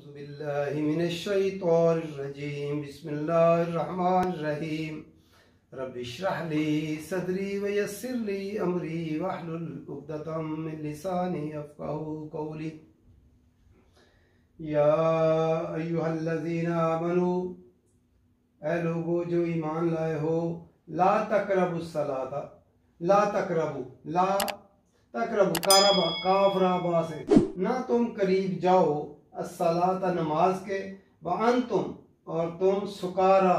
औज़ुबिल्लाहि मिनश्शैतानिर्रजीम बिस्मिल्लाहिर्रहमानिर्रहीम रब्बिश्रह ली सदरी वयस्सिर ली अमरी वहलुल उक़दतम मिन लिसानी यफ़क़हू क़ौली। या अय्युहल्लज़ीना आमनू, ऐ लोगो जो ईमान लाए हो, ला तक़रबुस सलाता, ला तक़रबु, ला तक़रबु कारबा काफराबा से ना तुम करीब जाओ, अस्सलाता नमाज के, व अंतुम और तुम सुकारा,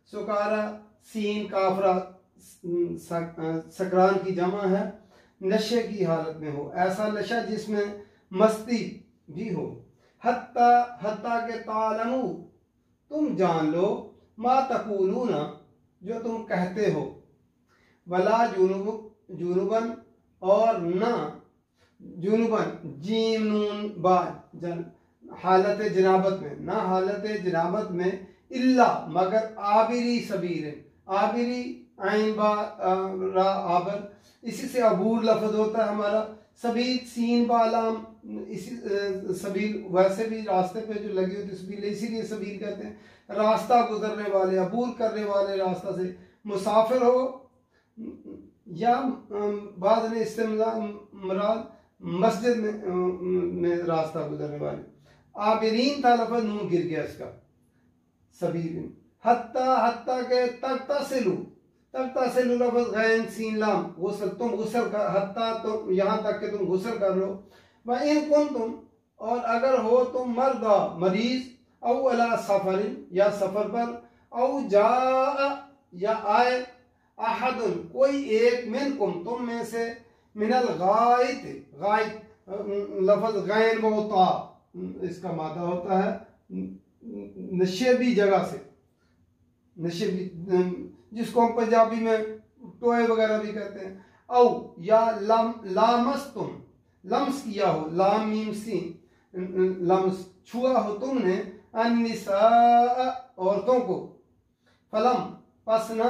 सुकारा सीन काफरा सकरान की जमा है, नशे की हालत में हो, ऐसा नशा जिसमें मस्ती भी हो। हत्ता हत्ता के तालमू, तुम जान लो, मा तकूलूना जो तुम कहते हो, वला जुनुबन और ना जुनुबन जीम नून बा हालत जनाबत में, ना हालत जनाबत में, इल्ला मगर आबिरी सबीर, आबिरी आइन बा रा आबर, इसी से अबूर लफ्ज होता है हमारा। सबील सीन बालाम, इसी सबील वैसे भी रास्ते पे जो लगी होती सबील, इसीलिए सबील कहते हैं। रास्ता गुजरने वाले, अबूर करने वाले रास्ता से, मुसाफिर हो या बाद ने इस्तेमाल मस्जिद में रास्ता गुजरने वाले। आबिरीन था लफ्ज, नून गिर गया इसका, सबील। हत्ता हत्ता के तगतसिलु, तगतसिलु लफ्ज गैन सीन लाम, गुस्ल, तुम गुस्ल कर, हत्ता तो यहाँ तक के तुम गुस्ल कर लो। व इन कुंतुम और अगर हो तुम मर्दा मरीज, औ अला सफरिन या सफर पर, औ जा या आए, अहदुन कोई एक, मिनकुम तुम में से, मिनल गायत, गायत लफ्ज गैन होता, इसका मादा होता है नशेबी जगह से, नशेबी जिसको हम पंजाबी में टोए वगैरह भी कहते हैं। औ या लामस तुम, लम्स किया हो, लाम मीम सी लम्स, छुआ हो तुमने, अन्निसा औरतों को, फलम पसना,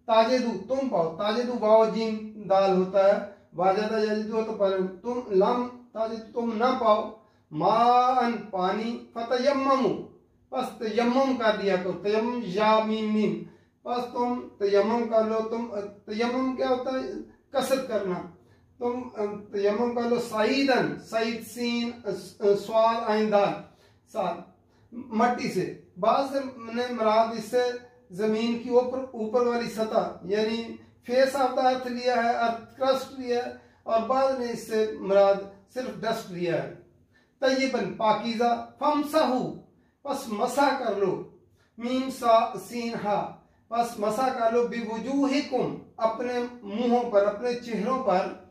ताजेदू तुम पाओ, ताजेदू वाव जीम दाल होता है, वाजदा यजिदू तो पर तुम, लम ताजेदू तुम ना पाओ, माअन पानी, फतयम्ममु बस तयम्मुम कर दिया करो, तयम्मुम या मीम मीम, बस तुम तयम्मुम कर लो। तुम तयम्मुम क्या होता है? कसरत करना। तुम तयम्मुम कर लो, सईदन सईद सीन स्वाल आइंदान साल, मट्टी से। बाज ने मुराद इससे जमीन की ऊपर वाली सतह यानी फेस ऑफ द अर्थ लिया है, अर्थ क्रस्ट लिया है, और बाद ने इससे मुराद सिर्फ डस्ट लिया है। तय्यबन पाकीज़ा, फमसहू बस मसा कर लो, मीम सा सीन हा बस मसा कर लो, बिवुजूहिकुम अपने मुंहों पर, अपने चेहरों पर,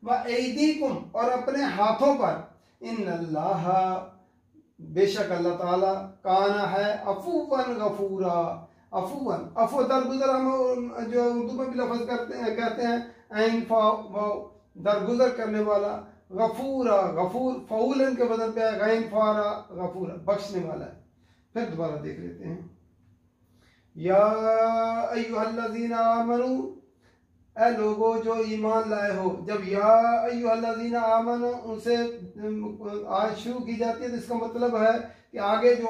व ऐदीकुम और अपने हाथों पर, इन्नल्लाह बेशक अल्लाह ताला, काना है अफूवन गफूरा, अफूवन अफू दरगुजर, हम जो उर्दू में भी लफ्ज कहते हैं ऐन फा दरगुजर करने वाला, गफूरा गफूर फऊलन के बदल पे गैन फारा गफूरा बख्शने वाला है। फिर दोबारा देख लेते हैं। या अय्युहल्लज़ीना आमनू, ऐ लोगो जो ईमान लाए हो। जब या अय्युहल्लज़ीना आमनू उनसे आयत शुरू की जाती है तो इसका मतलब है कि आगे जो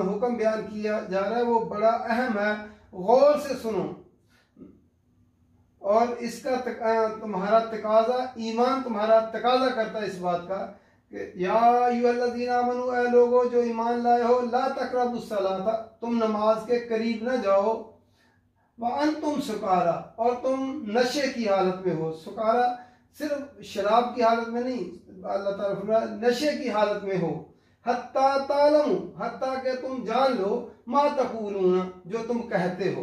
हुक्म बयान किया जा रहा है वो बड़ा अहम है, गौर से सुनो। और इसका तुम्हारा तकाजा, ईमान तुम्हारा तकाजा करता है इस बात का कि या अय्युहल्लज़ीना आमनू, ऐ लोगो जो ईमान लाए हो, ला तक़रबुस सलाता, तुम नमाज के करीब न जाओ, व अंतुम सुकारा और तुम नशे की हालत में हो। सुकारा सिर्फ शराब की हालत में नहीं, अल्लाह ताला फरमाया नशे की हालत में हो। हत्ता तालमू, हत्ता के तुम जान लो, मा तक़ूलूना जो तुम कहते हो।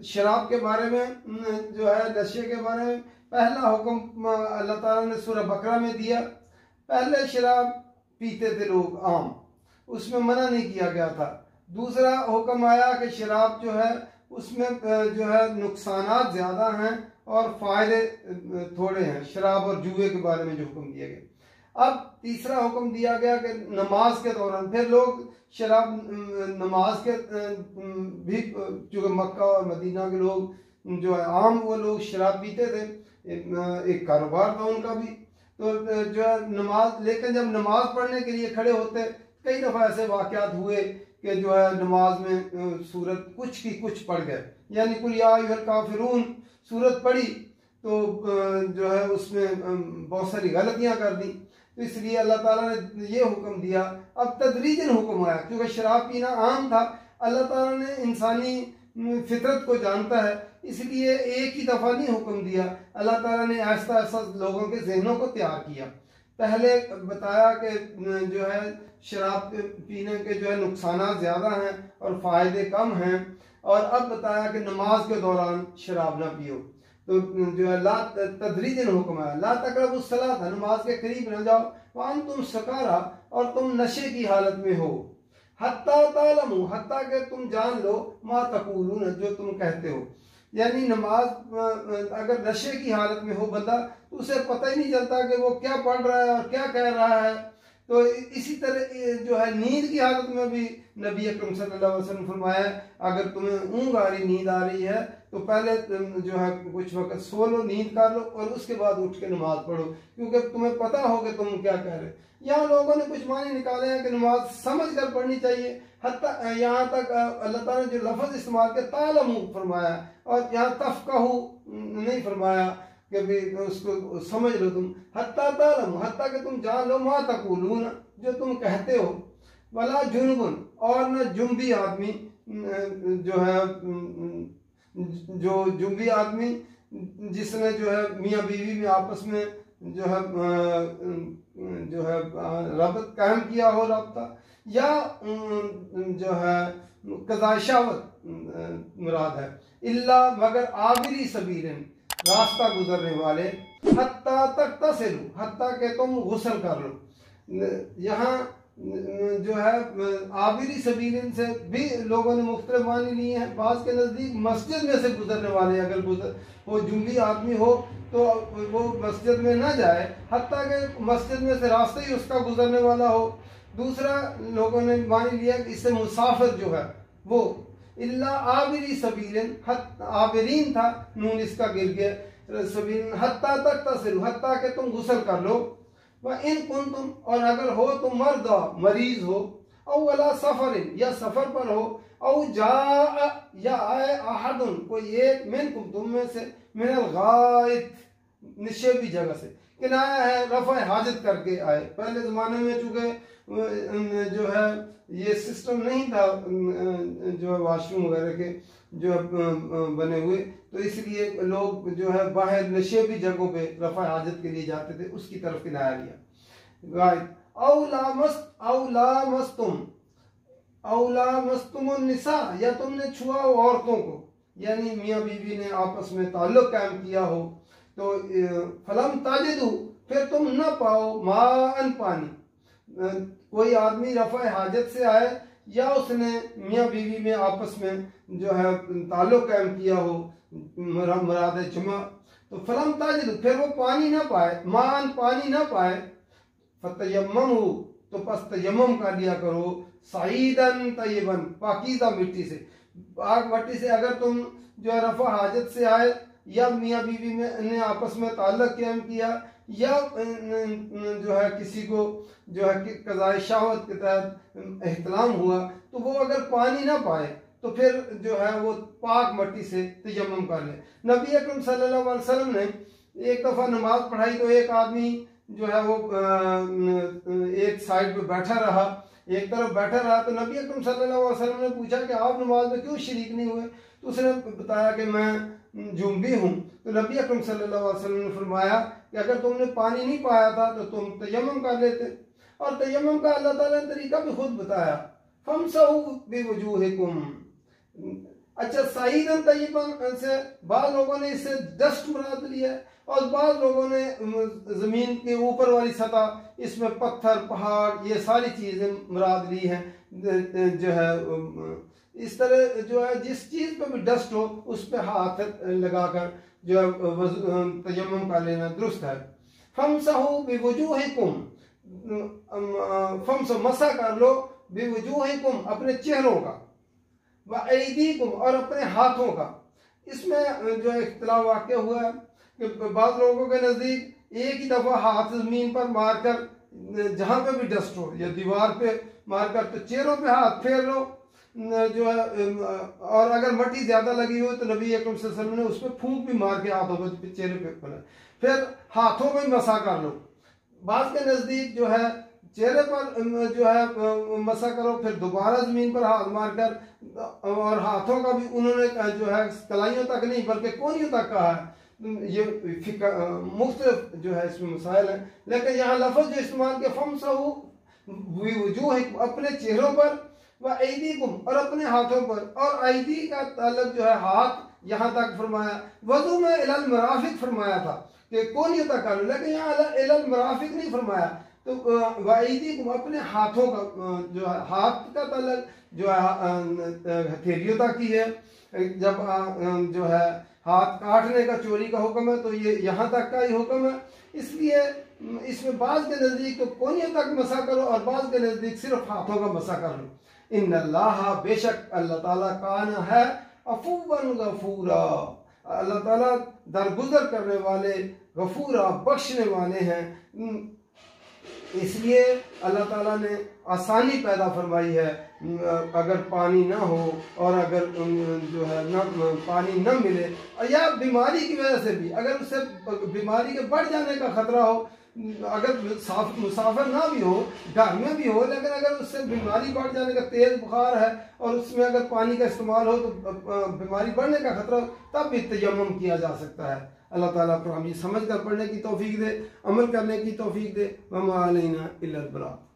शराब के बारे में जो है, नशे के बारे में पहला हुक्म अल्लाह ताला ने सूरह बकरा में दिया। पहले शराब पीते थे लोग आम, उसमें मना नहीं किया गया था। दूसरा हुक्म आया कि शराब जो है उसमें जो है नुकसानात ज्यादा हैं और फायदे थोड़े हैं, शराब और जुए के बारे में जो हुक्म दिया गया। अब तीसरा हुक्म दिया गया कि नमाज के दौरान, फिर लोग शराब नमाज के भी, जो मक्का और मदीना के लोग जो है आम वो लोग शराब पीते थे, एक कारोबार था उनका भी। तो जो है नमाज, लेकिन जब नमाज पढ़ने के लिए खड़े होते कई दफ़ा ऐसे वाक़यात हुए कि जो है नमाज में सूरत कुछ की कुछ पढ़ गए, यानी कुल या अय्युहल काफिरून सूरत पढ़ी तो जो है उसमें बहुत सारी गलतियां कर दी। तो इसलिए अल्लाह ताला ने ये हुक्म दिया। अब तदरीजन हुक्म आया, क्योंकि शराब पीना आम था, अल्लाह ताला ने इंसानी फितरत को जानता है, इसलिए एक ही दफ़ा नहीं हुक्म दिया। अल्लाह ताला ने ऐसा ऐसा लोगों के जहनों को तैयार किया। पहले बताया कि जो है शराब पीने के जो है नुकसान ज़्यादा हैं और फ़ायदे कम हैं, और अब बताया कि नमाज के दौरान शराब ना पियो। तो जो है ला तदरीजन हुक्म है, ला तक़रबुस सलात, नमाज के करीब न जाओ, वान तुम सकारा, और तुम नशे की हालत में हो, हत्ता तालमू, हत्ता के तुम जान लो, मा तक़ूलून, जो तुम कहते हो। यानी नमाज अगर नशे की हालत में हो बंदा तो उसे पता ही नहीं चलता कि वो क्या पढ़ रहा है और क्या कह रहा है। तो इसी तरह जो है नींद की हालत में भी नबी अकरम सल्लल्लाहु अलैहि वसल्लम फरमाया, अगर तुम्हें ऊँग आ रही, नींद आ रही है तो पहले जो है कुछ वक्त सो लो, नींद कर लो, और उसके बाद उठ के नमाज पढ़ो, क्योंकि तुम्हें पता हो कि तुम क्या कह रहे हो। यहाँ लोगों ने कुछ माने निकाले हैं कि नमाज समझ कर पढ़नी चाहिए। हत्ता यहाँ तक अल्लाह ताला ने जो लफ्ज़ इस्तेमाल किया तालमू फरमाया, और यहाँ तफ़क़हू नहीं फरमाया कि भी उसको समझ लो तुम। हत्ता तालमू, हत्ता कि तुम जान लो, मा तक़ूलून, जो तुम कहते हो। वला जुनबुन, और न जुम्बी आदमी, जो है जो जुम्बी आदमी जिसने जो है मियाँ बीवी में आपस में जो है रबत कायम किया हो, रब्ता, या जो है कज़ाए शहवत मुराद है। इल्ला, मगर आबिरी सबीलिन, रास्ता गुजरने वाले, हत्ता तक तसिलू, हत्ता के तुम गुस्ल कर लो। यहाँ जो है आबिरी सबीलिन से भी लोगों ने मुख्तलिफ मानी लिए हैं। बाज़ के नज़दीक मस्जिद में से गुजरने वाले, अगर वो जुम्बी आदमी हो तो वो मस्जिद में ना जाए, हत्ता के मस्जिद में से रास्ते ही उसका गुजरने वाला हो। दूसरा लोगों ने मान लिया कि इससे मुसाफिर जो है वो, इल्ला आबिरी सबीलिन, आबिरीन था, नून इसका गिर गया, सबीलिन, हत्ता तक तसिलू, हत्ता के तुम गुस्ल कर लो। वह इन कुंतुम, और अगर हो तुम मर्दा, मरीज हो, औ अला सफरिन, या सफर पर हो, औ जा, या आए अहदुन, कोई एक, मिनकुम, तुम में से, मिनल गायत, निशेबी जगह से, किनाया है रफ़ा हाजत करके आए। पहले ज़माने में चूँकि जो है ये सिस्टम नहीं था, जो है वाशरूम वगैरह के जो बने हुए, तो इसलिए लोग जो है बाहर नशेबी जगहों पे रफ़ा हाजत के लिए जाते थे, उसकी तरफ किनाया लिया। गायत औला मस्तुम निसा, या तुमने छुआ हो औरतों को, यानी मियाँ बीवी ने आपस में ताल्लुक कायम किया हो, तो फलम ताजिदू, फिर तुम न पाओ, माअन, पानी। कोई आदमी रफ़ा हाजत से आए, या उसने मियाँ बीवी में आपस में जो है ताल्लुक कायम किया हो, मुराद है जुमा, तो फलम ताजिदू, फिर वो पानी ना पाए, माअन, पानी ना पाए, फतयम्ममू, तो बस तयम्मुम कर लिया करो, सईदन तय्यबन, पाकीज़ा मिट्टी से, पाक मिट्टी से। अगर तुम जो है रफ़ा हाजत से आए, या मियाँ बीवी में ने आपस में ताल्लुक कायम किया, या जो है किसी को जो है कज़ाए शहवत के तहत एहतलाम हुआ, तो वो अगर पानी ना पाए तो फिर जो है वो पाक मिट्टी से तयम्मुम कर ले। नबी अकरम सल्लल्लाहु अलैहि वसल्लम ने एक दफ़ा नमाज पढ़ाई, तो एक आदमी जो है वो एक साइड पे बैठा रहा, एक तरफ बैठा रहा, तो नबी अकरम सल्लल्लाहु अलैहि वसल्लम ने पूछा कि आप नमाज में क्यों शरीक नहीं हुए? तो उसने बताया कि मैं जुम्बी हूँ। तो नबी अकरम सल्लल्लाहु अलैहि वसल्लम ने फरमाया कि अगर तुमने पानी नहीं पाया था तो तुम तयम्मुम कर लेते, और तयम्मुम का अल्लाह ताला ने तरीका भी खुद बताया, फमसहू बिवुजूहिकुम। अच्छा, सईदन तय्यबन से बाद लोगों ने इससे डस्ट मुराद लिया है, और बाद लोगों ने ज़मीन के ऊपर वाली सतह, इसमें पत्थर, पहाड़, ये सारी चीज़ें मुराद ली हैं। जो है इस तरह जो है जिस चीज़ पे भी डस्ट हो उस पर हाथ लगाकर जो है तयम्मुम कर लेना दुरुस्त है। फमसहू बिवुजूहिकुम, फमसहू, मसा कर लो, बिवुजूहिकुम, अपने चेहरों का, व ऐदीकुम, और अपने हाथों का। इसमें जो इख्तिलाफ वाक़या हुआ है कि बाद लोगों के नज़दीक एक ही दफ़ा हाथ ज़मीन पर मारकर जहाँ पे भी डस्ट हो या दीवार पे मारकर, तो चेहरों पे हाथ फेर लो जो है, और अगर मट्टी ज़्यादा लगी हो तो नबी अकरम सल्लल्लाहु अलैहि वसल्लम ने उस पर फूंक भी मार के हाथों पे चेहरे पे, फिर हाथों में मसा कर लो। बात के नज़दीक जो है चेहरे पर जो है मसा करो, फिर दोबारा ज़मीन पर हाथ मारकर, और हाथों का भी उन्होंने जो है कलाइयों तक नहीं बल्कि कोनियों तक कहा है। ये मुख्तलिफ जो है इसमें मसाइल हैं, लेकिन यहाँ लफ्ज़ जो इस्तेमाल के फमसहू वजूह, अपने चेहरों पर, व ऐदीकुम, और अपने हाथों पर, और ऐदी का ताल्लुक जो है हाथ यहाँ तक फरमाया। वजू में इलल मराफिक फरमाया था कि कोनियों तक कर लो, लेकिन यहाँ इलल मराफिक नहीं फरमाया। तो वईदीकुम, अपने हाथों का जो है हाथ का ताल्लुक जो है हथेलियों तक ही है। जब जो है हाथ काटने का, चोरी का हुक्म है, तो ये यहाँ तक का ही हुक्म है। इसलिए इसमें बाज़ के नज़दीक तो कोनियों तक मसा करो और बाज़ के नज़दीक सिर्फ हाथों का मसा कर लो। इन्नल्लाह, बेशक अल्लाह ताला कान है अफूवन गफूरा, अल्लाह ताला दरगुजर करने वाले, गफूरा बख्शने वाले हैं। इसलिए अल्लाह ताला ने आसानी पैदा फरमाई है। अगर पानी ना हो और अगर जो है न पानी न मिले, या बीमारी की वजह से भी, अगर उससे बीमारी के बढ़ जाने का खतरा हो, अगर मुसाफिर ना भी हो, घर में भी हो, लेकिन अगर उससे बीमारी बढ़ जाने का, तेज बुखार है और उसमें अगर पानी का इस्तेमाल हो तो बीमारी बढ़ने का खतरा हो, तब भी तयम्मुम किया जा सकता है। अल्लाह ताला को हम ये समझ कर पढ़ने की तौफीक दे, अमल करने की तौफीक दे। वमा अलैना इल्लल बलाग।